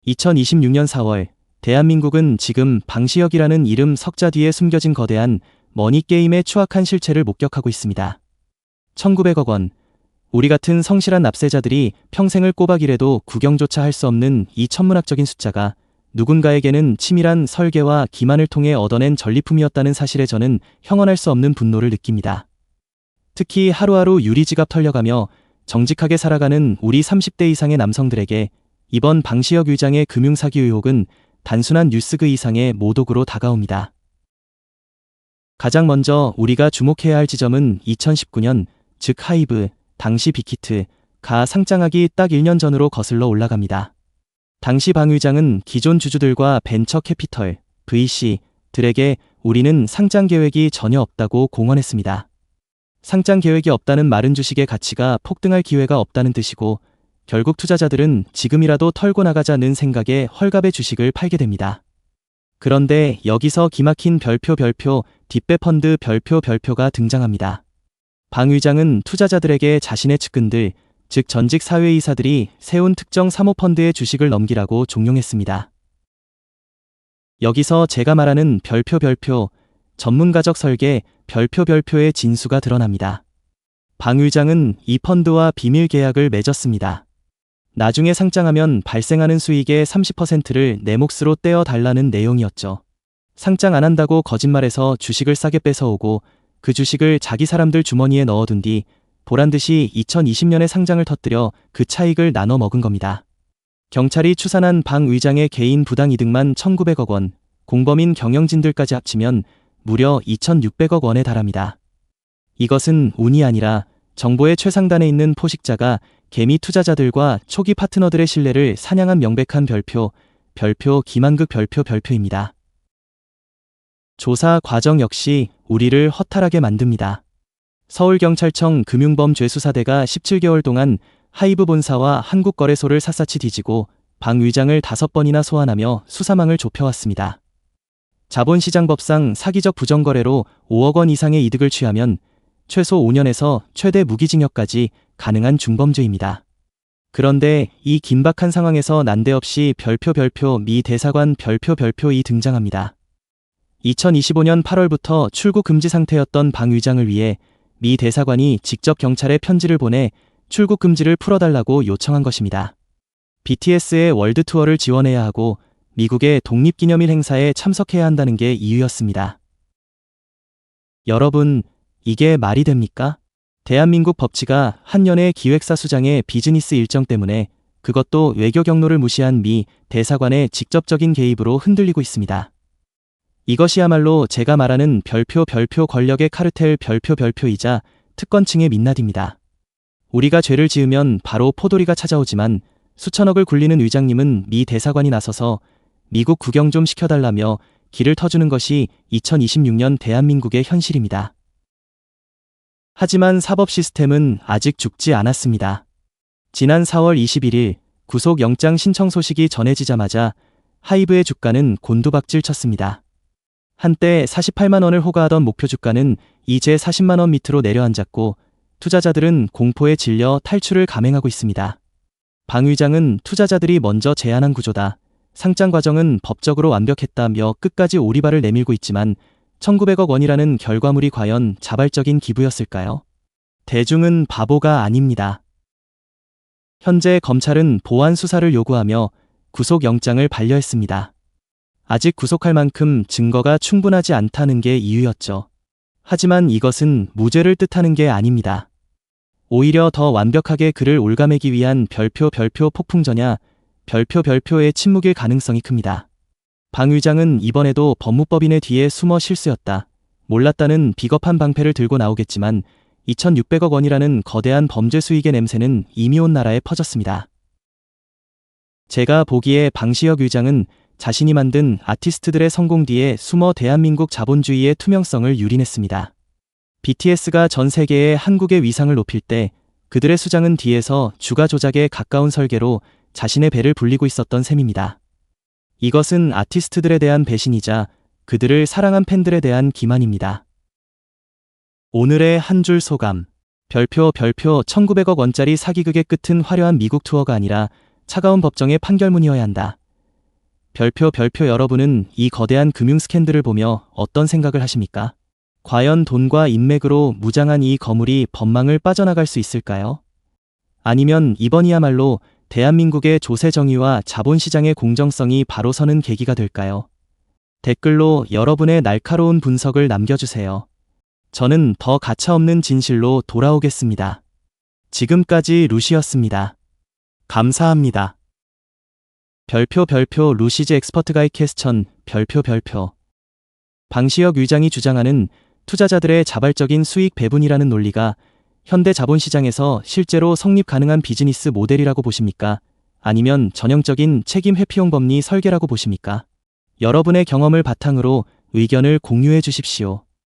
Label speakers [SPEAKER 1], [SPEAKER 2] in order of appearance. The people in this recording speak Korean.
[SPEAKER 1] 2026년 4월, 대한민국은 지금 방시혁이라는 이름 석자 뒤에 숨겨진 거대한 머니게임의 추악한 실체를 목격하고 있습니다. 1900억 원. 우리 같은 성실한 납세자들이 평생을 꼬박 일해도 구경조차 할 수 없는 이 천문학적인 숫자가 누군가에게는 치밀한 설계와 기만을 통해 얻어낸 전리품이었다는 사실에 저는 형언할 수 없는 분노를 느낍니다. 특히 하루하루 유리지갑 털려가며 정직하게 살아가는 우리 30대 이상의 남성들에게 이번 방시혁 의장의 금융사기 의혹은 단순한 뉴스 그 이상의 모독으로 다가옵니다. 가장 먼저 우리가 주목해야 할 지점은 2019년, 즉 하이브, 당시 빅히트가 상장하기 딱 1년 전으로 거슬러 올라갑니다. 당시 방 의장은 기존 주주들과 벤처 캐피털, VC들에게 우리는 상장 계획이 전혀 없다고 공언했습니다. 상장 계획이 없다는 말은 주식의 가치가 폭등할 기회가 없다는 뜻이고 결국 투자자들은 지금이라도 털고 나가자는 생각에 헐값의 주식을 팔게 됩니다. 그런데 여기서 기막힌 별표 뒷배 펀드 별표가 등장합니다. 방 의장은 투자자들에게 자신의 측근들, 즉 전직 사회이사들이 세운 특정 사모펀드의 주식을 넘기라고 종용했습니다. 여기서 제가 말하는 별표 전문가적 설계 별표의 진수가 드러납니다. 방 의장은 이 펀드와 비밀 계약을 맺었습니다. 나중에 상장하면 발생하는 수익의 30%를 내 몫으로 떼어 달라는 내용이었죠. 상장 안 한다고 거짓말해서 주식을 싸게 뺏어오고 그 주식을 자기 사람들 주머니에 넣어둔 뒤 보란듯이 2020년에 상장을 터뜨려 그 차익을 나눠 먹은 겁니다. 경찰이 추산한 방 의장의 개인 부당 이득만 1900억 원, 공범인 경영진들까지 합치면 무려 2600억 원에 달합니다. 이것은 운이 아니라 정보의 최상단에 있는 포식자가 개미 투자자들과 초기 파트너들의 신뢰를 사냥한 명백한 별표 기만극 별표입니다. 조사 과정 역시 우리를 허탈하게 만듭니다. 서울경찰청 금융범죄수사대가 17개월 동안 하이브 본사와 한국거래소를 샅샅이 뒤지고 방 의장을 5번이나 소환하며 수사망을 좁혀왔습니다. 자본시장법상 사기적 부정거래로 5억 원 이상의 이득을 취하면 최소 5년에서 최대 무기징역까지 가능한 중범죄입니다. 그런데 이 긴박한 상황에서 난데없이 별표 미 대사관 별표이 등장합니다. 2025년 8월부터 출국 금지 상태였던 방 의장을 위해 미 대사관이 직접 경찰에 편지를 보내 출국 금지를 풀어달라고 요청한 것입니다. BTS의 월드 투어를 지원해야 하고 미국의 독립기념일 행사에 참석해야 한다는 게 이유였습니다. 여러분, 이게 말이 됩니까? 대한민국 법치가 한 년의 기획사 수장의 비즈니스 일정 때문에 그것도 외교 경로를 무시한 미 대사관의 직접적인 개입으로 흔들리고 있습니다. 이것이야말로 제가 말하는 별표 권력의 카르텔 별표이자 특권층의 민낯입니다. 우리가 죄를 지으면 바로 포도리가 찾아오지만 수천억을 굴리는 의장님은 미 대사관이 나서서 미국 구경 좀 시켜달라며 길을 터주는 것이 2026년 대한민국의 현실입니다. 하지만 사법 시스템은 아직 죽지 않았습니다. 지난 4월 21일 구속영장 신청 소식이 전해지자마자 하이브의 주가는 곤두박질 쳤습니다. 한때 48만 원을 호가하던 목표 주가는 이제 40만 원 밑으로 내려앉았고 투자자들은 공포에 질려 탈출을 감행하고 있습니다. 방 의장은 투자자들이 먼저 제안한 구조다. 상장 과정은 법적으로 완벽했다며 끝까지 오리발을 내밀고 있지만 1900억 원이라는 결과물이 과연 자발적인 기부였을까요? 대중은 바보가 아닙니다. 현재 검찰은 보완 수사를 요구하며 구속영장을 반려했습니다. 아직 구속할 만큼 증거가 충분하지 않다는 게 이유였죠. 하지만 이것은 무죄를 뜻하는 게 아닙니다. 오히려 더 완벽하게 그를 올가매기 위한 별표 폭풍전야 별표의 침묵일 가능성이 큽니다. 방 의장은 이번에도 법무법인의 뒤에 숨어 실수였다, 몰랐다는 비겁한 방패를 들고 나오겠지만 2600억 원이라는 거대한 범죄 수익의 냄새는 이미 온 나라에 퍼졌습니다. 제가 보기에 방시혁 의장은 자신이 만든 아티스트들의 성공 뒤에 숨어 대한민국 자본주의의 투명성을 유린했습니다. BTS가 전 세계에 한국의 위상을 높일 때 그들의 수장은 뒤에서 주가 조작에 가까운 설계로 자신의 배를 불리고 있었던 셈입니다. 이것은 아티스트들에 대한 배신이자 그들을 사랑한 팬들에 대한 기만입니다. 오늘의 한 줄 소감. 별표 1900억 원짜리 사기극의 끝은 화려한 미국 투어가 아니라 차가운 법정의 판결문이어야 한다. 별표 여러분은 이 거대한 금융 스캔들을 보며 어떤 생각을 하십니까? 과연 돈과 인맥으로 무장한 이 거물이 법망을 빠져나갈 수 있을까요? 아니면 이번이야말로 대한민국의 조세 정의와 자본시장의 공정성이 바로 서는 계기가 될까요? 댓글로 여러분의 날카로운 분석을 남겨주세요. 저는 더 가차없는 진실로 돌아오겠습니다. 지금까지 루시였습니다. 감사합니다. 별표 루시즈 엑스퍼트 가이 캐스천 별표 방시혁 의장이 주장하는 투자자들의 자발적인 수익 배분이라는 논리가 현대 자본시장에서 실제로 성립 가능한 비즈니스 모델이라고 보십니까? 아니면 전형적인 책임 회피용 법리 설계라고 보십니까? 여러분의 경험을 바탕으로 의견을 공유해 주십시오.